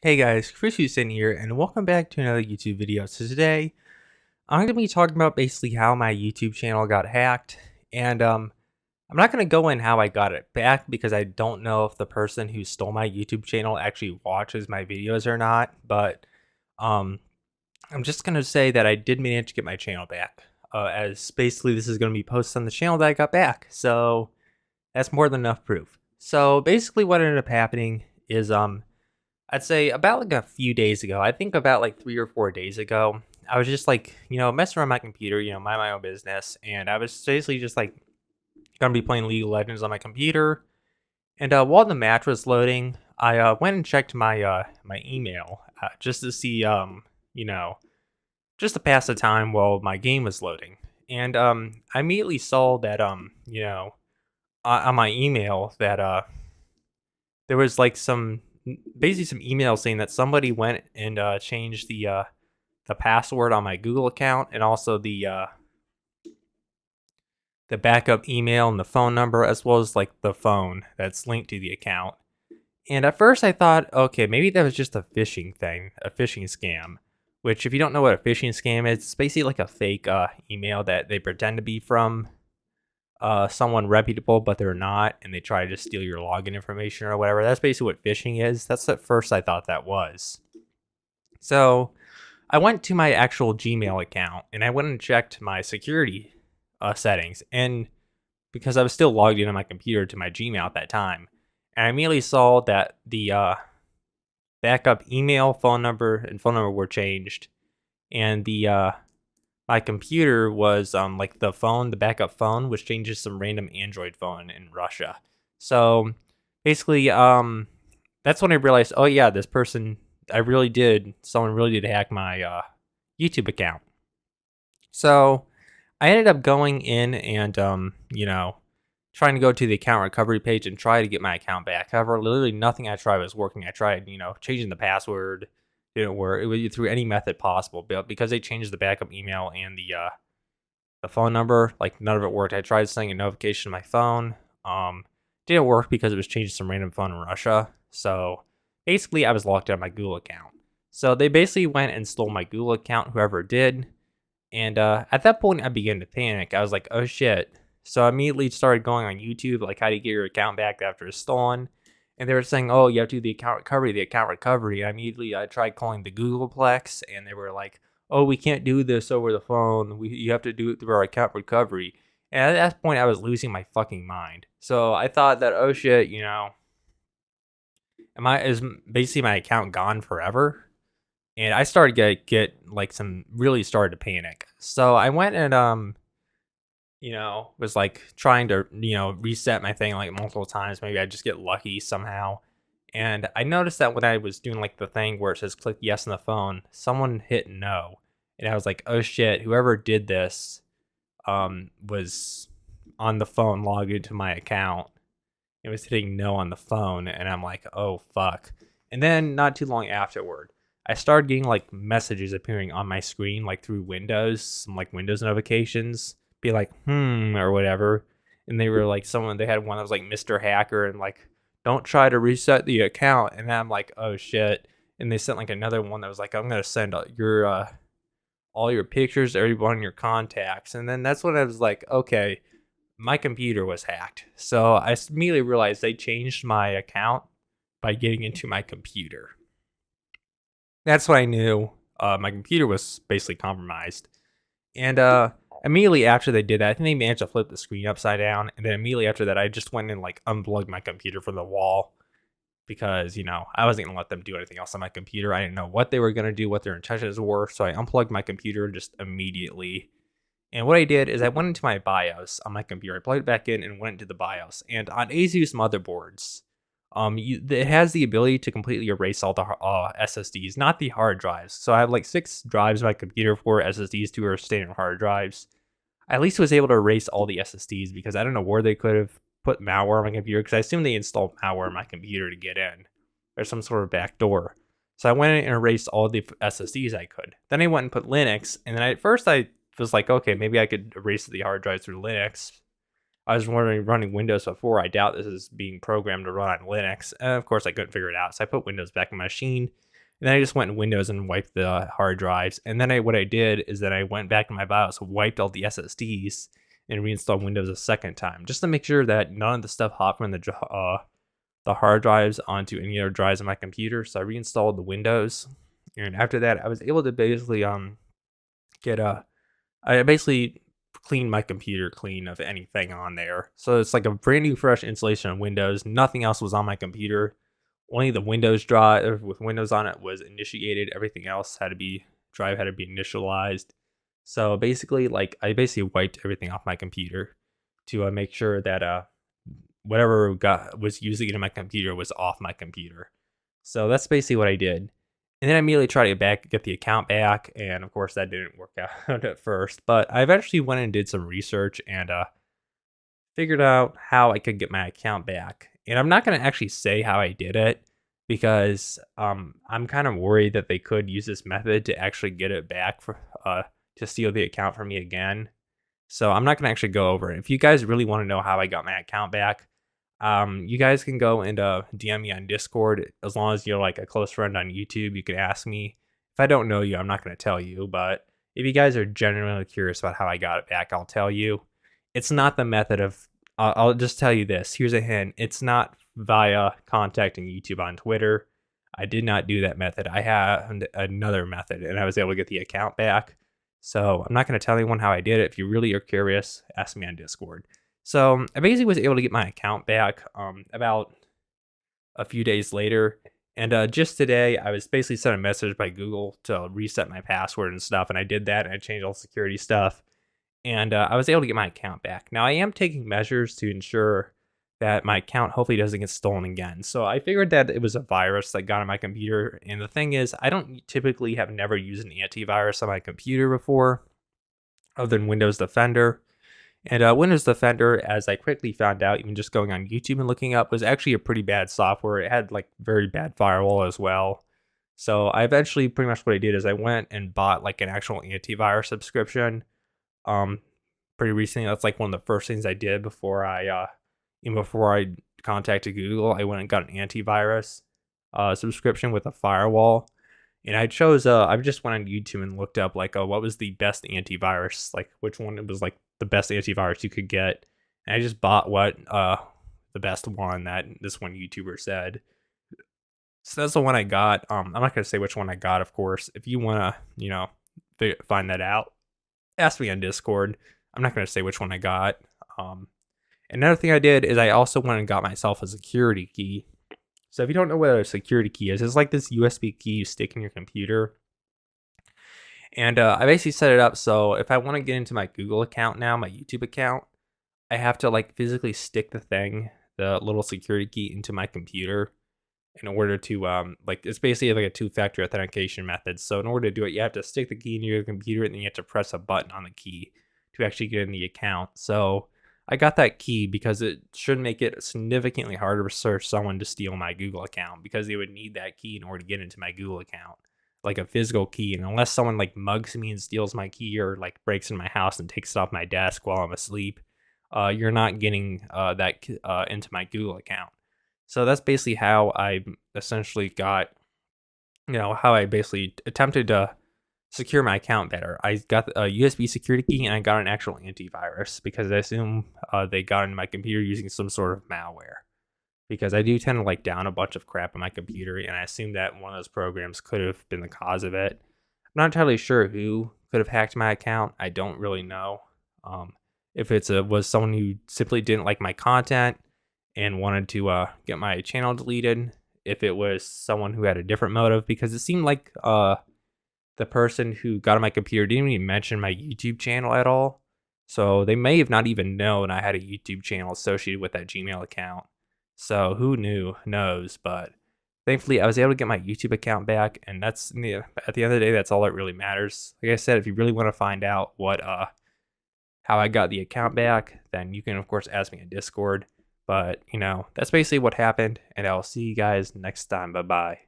Hey guys, Kurisu-San here, and welcome back to another YouTube video. So today, I'm going to be talking about basically how my YouTube channel got hacked, and I'm not going to go in how I got it back because I don't know if the person who stole my YouTube channel actually watches my videos or not, but um, I'm just going to say that I did manage to get my channel back, as basically this is going to be posted on the channel that I got back, so that's more than enough proof. So basically what ended up happening is I'd say about like a few days ago, I think about like 3 or 4 days ago, I was just like, messing around my computer, mind my own business. And I was basically just like gonna be playing League of Legends on my computer. And while the match was loading, I went and checked my email just to see, just to pass the time while my game was loading. And I immediately saw that, on my email that there was like basically some emails saying that somebody went and changed the password on my Google account and also the backup email and the phone number as well as like the phone that's linked to the account. And at first I thought, okay, maybe that was just a phishing thing, a phishing scam. Which, if you don't know what a phishing scam is, it's basically like a fake email that they pretend to be from someone reputable, but they're not, and they try to just steal your login information or whatever. That's basically what phishing is. That's at first I thought that was. So I went to my actual Gmail account and I went and checked my security settings, and because I was still logged in on my computer to my Gmail at that time, and I immediately saw that the backup email, phone number were changed, and the my computer was like the backup phone was changed to some random Android phone in Russia. So basically, that's when I realized, oh yeah, someone really did hack my YouTube account. So I ended up going in and trying to go to the account recovery page and try to get my account back. However, literally nothing I tried was working. I tried, changing the password, didn't work. It was through any method possible, but because they changed the backup email and the phone number, like none of it worked. I tried sending a notification to my phone. Didn't work because it was changed to some random phone in Russia. So basically, I was locked out of my Google account. So they basically went and stole my Google account, whoever did. And at that point, I began to panic. I was like, oh shit. So I immediately started going on YouTube, like, how do you get your account back after it's stolen? And they were saying, oh, you have to do the account recovery. And immediately I tried calling the Googleplex, and they were like, oh, we can't do this over the phone. You have to do it through our account recovery. And at that point, I was losing my fucking mind. So I thought that, oh shit, is basically my account gone forever? And I started really started to panic. So I went and was like trying to, reset my thing like multiple times. Maybe I just get lucky somehow. And I noticed that when I was doing like the thing where it says click yes on the phone, someone hit no. And I was like, oh shit, whoever did this was on the phone logged into my account. It was hitting no on the phone. And I'm like, oh fuck. And then not too long afterward, I started getting like messages appearing on my screen, like through Windows, some like Windows notifications. Be like, or whatever. And they were like, they had one that was like Mr. Hacker and like, don't try to reset the account. And I'm like, oh shit. And they sent like another one that was like, I'm going to send all your pictures, everyone in your contacts. And then that's when I was like, okay, my computer was hacked. So I immediately realized they changed my account by getting into my computer. That's when I knew my computer was basically compromised. And immediately after they did that, I think they managed to flip the screen upside down. And then immediately after that, I just went and like unplugged my computer from the wall because, I wasn't going to let them do anything else on my computer. I didn't know what they were going to do, what their intentions were. So I unplugged my computer just immediately. And what I did is I went into my BIOS on my computer. I plugged it back in and went into the BIOS. And on ASUS motherboards, it has the ability to completely erase all the SSDs, not the hard drives. So I have like 6 drives on my computer, 4 SSDs, 2 are standard hard drives. I at least was able to erase all the SSDs because I don't know where they could have put malware on my computer, because I assume they installed malware on my computer to get in. There's some sort of backdoor. So I went in and erased all the SSDs I could. Then I went and put Linux, and then at first I was like, okay, maybe I could erase the hard drives through Linux. I was running Windows before. I doubt this is being programmed to run on Linux. And of course, I couldn't figure it out. So I put Windows back in my machine. And then I just went in Windows and wiped the hard drives. And then what I did is that I went back in my BIOS, wiped all the SSDs, and reinstalled Windows a second time, just to make sure that none of the stuff hopped from the hard drives onto any other drives on my computer. So I reinstalled the Windows, and after that, I was able to basically get I basically cleaned my computer clean of anything on there. So it's like a brand new fresh installation of Windows. Nothing else was on my computer. Only the Windows drive with Windows on it was initiated. Everything else had to be initialized. So basically, like I basically wiped everything off my computer to make sure that whatever was using it in my computer was off my computer. So that's basically what I did. And then I immediately tried to get the account back, and of course that didn't work out at first. But I eventually went and did some research and figured out how I could get my account back. And I'm not going to actually say how I did it because I'm kind of worried that they could use this method to actually get it back to steal the account from me again. So I'm not going to actually go over it. If you guys really want to know how I got my account back, you guys can go and DM me on Discord. As long as you're like a close friend on YouTube, you can ask me. If I don't know you, I'm not going to tell you. But if you guys are genuinely curious about how I got it back, I'll tell you. It's not the method of, I'll just tell you this. Here's a hint. It's not via contacting YouTube on Twitter. I did not do that method. I had another method, and I was able to get the account back. So I'm not going to tell anyone how I did it. If you really are curious, ask me on Discord. So I basically was able to get my account back about a few days later. And just today, I was basically sent a message by Google to reset my password and stuff. And I did that, and I changed all the security stuff. And I was able to get my account back. Now, I am taking measures to ensure that my account hopefully doesn't get stolen again. So I figured that it was a virus that got on my computer. And the thing is, I don't typically have never used an antivirus on my computer before, other than Windows Defender. And Windows Defender, as I quickly found out, even just going on YouTube and looking up, was actually a pretty bad software. It had like very bad firewall as well. So I eventually, pretty much what I did is I went and bought like an actual antivirus subscription. Pretty recently, that's like one of the first things I did before I contacted Google. I went and got an antivirus subscription with a firewall. And I chose, I just went on YouTube and looked up like, what was the best antivirus? Like which one was like the best antivirus you could get. And I just bought the best one that this one YouTuber said. So that's the one I got. I'm not going to say which one I got, of course. If you want to, find that out, ask me on Discord. I'm not going to say which one I got. Another thing I did is I also went and got myself a security key. So if you don't know what a security key is, it's like this USB key you stick in your computer. And I basically set it up so if I want to get into my Google account now, my YouTube account, I have to like physically stick the little security key into my computer in order to it's basically like a two-factor authentication method. So in order to do it, you have to stick the key into your computer and then you have to press a button on the key to actually get in the account. So I got that key because it should make it significantly harder for someone to steal my Google account, because they would need that key in order to get into my Google account, like a physical key. And unless someone like mugs me and steals my key or like breaks in my house and takes it off my desk while I'm asleep, you're not getting that into my Google account. So that's basically how I essentially got, how I basically attempted to secure my account better. I got a USB security key and I got an actual antivirus because I assume they got into my computer using some sort of malware, because I do tend to like down a bunch of crap on my computer, and I assume that one of those programs could have been the cause of it. I'm not entirely sure who could have hacked my account. I don't really know. If was someone who simply didn't like my content and wanted to get my channel deleted, if it was someone who had a different motive, because it seemed like the person who got on my computer didn't even mention my YouTube channel at all. So they may have not even known I had a YouTube channel associated with that Gmail account. So who knows, but thankfully I was able to get my YouTube account back, and that's at the end of the day, that's all that really matters. Like I said, if you really want to find out how I got the account back, then you can of course ask me on Discord. But that's basically what happened, and I'll see you guys next time. Bye bye.